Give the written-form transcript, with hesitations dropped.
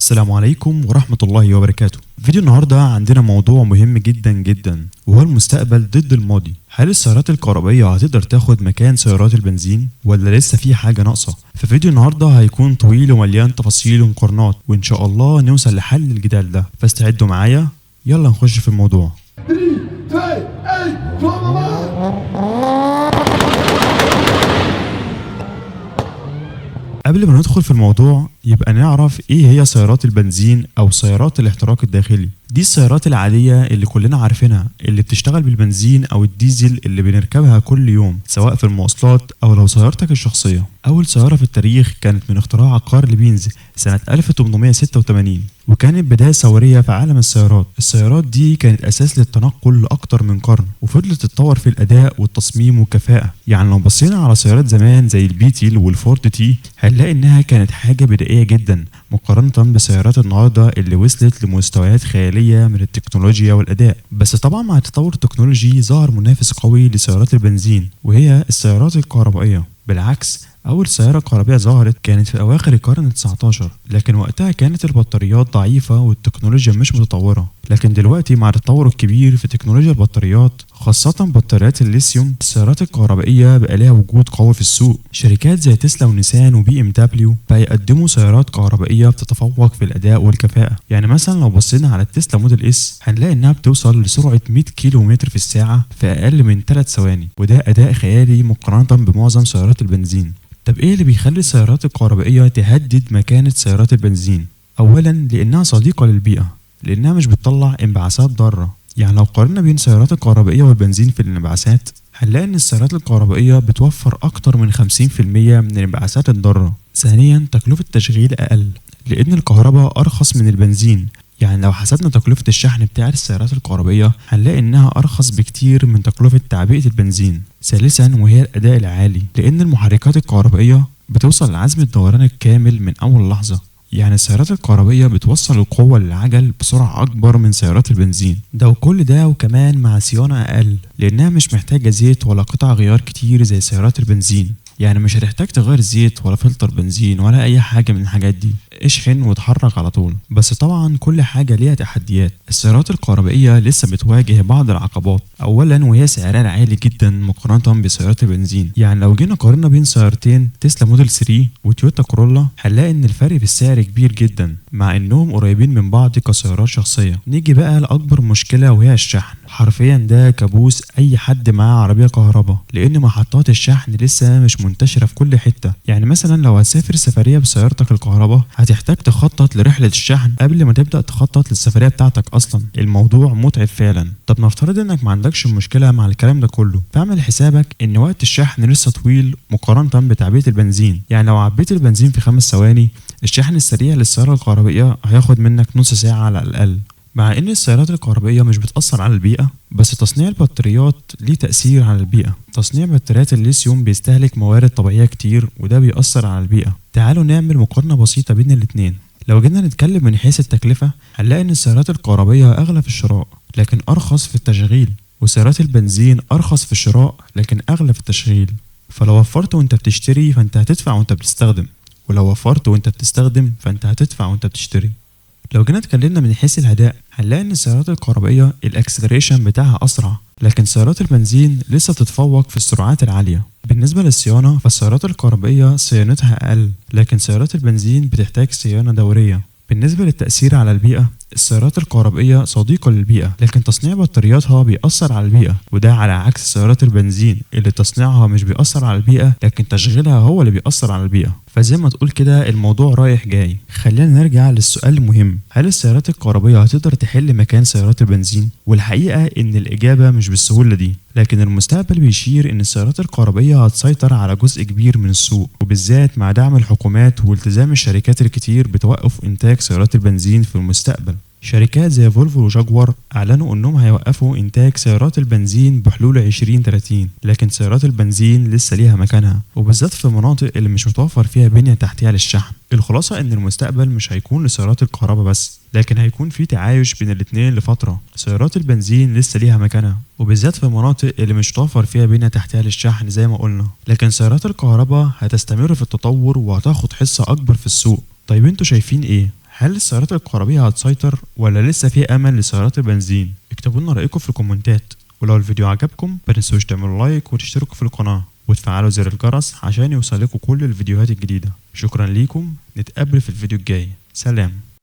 السلام عليكم ورحمة الله وبركاته. فيديو النهاردة عندنا موضوع مهم جدا جدا وهو المستقبل ضد الماضي. هل السيارات الكهربائية هتقدر تاخد مكان سيارات البنزين ولا لسه في حاجة ناقصة؟ ففيديو النهاردة هيكون طويل ومليان تفاصيل ومقارنات، وإن شاء الله نوصل لحل الجدال ده، فاستعدوا معايا يلا نخش في الموضوع. 3 2 1 قبل ما ندخل في الموضوع يبقى نعرف ايه هي سيارات البنزين او سيارات الاحتراق الداخلي. دي السيارات العادية اللي كلنا عارفينها، اللي بتشتغل بالبنزين او الديزل اللي بنركبها كل يوم سواء في المواصلات او لو سيارتك الشخصية. اول سيارة في التاريخ كانت من اختراع كارل بينز سنة 1886، وكانت بداية ثورية في عالم السيارات. السيارات دي كانت اساس للتنقل لاكتر من قرن، وفضلت تتطور في الاداء والتصميم والكفاءة. يعني لو بصينا على سيارات زمان زي البيتل والفورد تي هنلاقي انها كانت حاجة بدائية جدا مقارنة بسيارات النهاردة اللي وصلت لمستويات خيالية من التكنولوجيا والأداء. بس طبعا مع التطور التكنولوجي ظهر منافس قوي لسيارات البنزين وهي السيارات الكهربائية. بالعكس، أول سيارة كهربائية ظهرت كانت في أواخر القرن ال19، لكن وقتها كانت البطاريات ضعيفة والتكنولوجيا مش متطورة. لكن دلوقتي مع التطور الكبير في تكنولوجيا البطاريات خاصة بطاريات الليثيوم، السيارات الكهربائية بقى لها وجود قوي في السوق. شركات زي تسلا ونيسان وبي ام دبليو بقى يقدموا سيارات كهربائية بتتفوق في الأداء والكفاءة. يعني مثلا لو بصينا على التسلا موديل اس هنلاقي إنها بتوصل لسرعة 100 كيلومتر في الساعة في أقل من 3 ثواني، وده أداء خيالي مقارنة بمعظم سيارات البنزين. طب ايه اللي بيخلي السيارات الكهربائية تهدد مكانة سيارات البنزين؟ أولا لأنها صديقة للبيئة، لأنها مش بتطلع انبعاثات ضارة. يعني لو قارنا بين السيارات الكهربائية والبنزين في الانبعاثات هنلاقي إن السيارات الكهربائية بتوفر أكتر من 50% من الانبعاثات الضارة. ثانيا تكلفة التشغيل أقل لأن الكهرباء أرخص من البنزين. يعني لو حسبنا تكلفة الشحن بتاع السيارات الكهربائية هنلاقي إنها أرخص بكتير من تكلفة تعبئة البنزين. ثالثا وهي الأداء العالي، لأن المحركات الكهربائية بتوصل لعزم الدوران الكامل من أول لحظة. يعني السيارات الكهربائية بتوصل القوة للعجل بسرعة أكبر من سيارات البنزين، ده وكل ده وكمان مع صيانة أقل لأنها مش محتاجة زيت ولا قطع غيار كتير زي سيارات البنزين. يعني مش هتحتاج تغير زيت ولا فلتر بنزين ولا أي حاجة من الحاجات دي، اشحن واتحرك على طول. بس طبعا كل حاجة ليها تحديات. السيارات الكهربائية لسه بتواجه بعض العقبات. أولا وهي سعرها عالي جدا مقارنة بسيارات البنزين. يعني لو جينا قارنا بين سيارتين تسلا موديل 3 وتويوتا كورولا هنلاقي إن الفرق في السعر كبير جدا مع إنهم قريبين من بعض كسيارات شخصية. نيجي بقى لأكبر مشكلة وهي الشحن. حرفيا ده كابوس أي حد معاه عربية كهرباء، لأن محطات الشحن لسه مش منتشرة في كل حتة. يعني مثلا لو هتسافر سفرية بسيارتك الكهرباء هتحتاج تخطط لرحلة الشحن قبل ما تبدأ تخطط للسفرية بتاعتك أصلا. الموضوع متعب فعلا. طب نفترض إنك ما عندكش مشكلة مع الكلام ده كله، فاعمل حسابك إن وقت الشحن لسه طويل مقارنة بتعبئة البنزين. يعني لو عبيت البنزين في 5 ثواني، الشحن السريع للسيارة الكهربائية هياخد منك نص ساعة على الأقل. مع ان السيارات الكهربائية مش بتأثر على البيئة، بس تصنيع البطاريات ليه تأثير على البيئة. تصنيع بطاريات الليثيوم بيستهلك موارد طبيعية كتير وده بيأثر على البيئة. تعالوا نعمل مقارنة بسيطة بين الاتنين. لو جينا نتكلم من حيث التكلفة هنلاقي ان السيارات الكهربائية اغلى في الشراء لكن ارخص في التشغيل، وسيارات البنزين ارخص في الشراء لكن اغلى في التشغيل. فلو وفرت وانت بتشتري فانت هتدفع وانت بتستخدم، ولو وفرت وانت بتستخدم فانت هتدفع وانت بتشتري. لو جينا اتكلمنا من حيث الأداء هنلاقي إن السيارات الكهربائية الأكسلريشن بتاعها أسرع، لكن سيارات البنزين لسه بتتفوق في السرعات العالية. بالنسبة للصيانة فالسيارات الكهربائية صيانتها أقل، لكن سيارات البنزين بتحتاج صيانة دورية. بالنسبة للتأثير على البيئة السيارات الكهربائية صديقة للبيئة، لكن تصنيع بطارياتها بيأثر على البيئة، وده على عكس سيارات البنزين اللي تصنيعها مش بيأثر على البيئة لكن تشغيلها هو اللي بيأثر على البيئة. فزي ما تقول كده الموضوع رايح جاي. خلينا نرجع للسؤال المهم، هل السيارات الكهربائية هتقدر تحل مكان سيارات البنزين؟ والحقيقة إن الإجابة مش بالسهولة دي، لكن المستقبل بيشير إن السيارات الكهربائية هتسيطر على جزء كبير من السوق، وبالذات مع دعم الحكومات والتزام الشركات الكتير بتوقف إنتاج سيارات البنزين في المستقبل. شركات زي فولفو وجاكوار أعلنوا أنهم هيوقفوا إنتاج سيارات البنزين بحلول 2030، لكن سيارات البنزين لسه ليها مكانها وبالذات في المناطق اللي مش متوفر فيها بنية تحتية للشحن. الخلاصة إن المستقبل مش هيكون لسيارات الكهرباء بس، لكن هيكون في تعايش بين الاتنين لفترة. سيارات البنزين لسه ليها مكانها وبالذات في المناطق اللي مش متوفر فيها بنية تحتية للشحن زي ما قلنا، لكن سيارات الكهرباء هتستمر في التطور وهتاخد حصة أكبر في السوق. طيب انتوا شايفين ايه؟ هل السيارات الكهربية هتسيطر ولا لسه في امل لسيارات البنزين؟ اكتبوا لنا رأيكم في الكومنتات، ولو الفيديو عجبكم متنسوش تعملوا لايك وتشتركوا في القناة وتفعلوا زر الجرس عشان يوصلكوا كل الفيديوهات الجديدة. شكرا ليكم، نتقابل في الفيديو الجاي، سلام.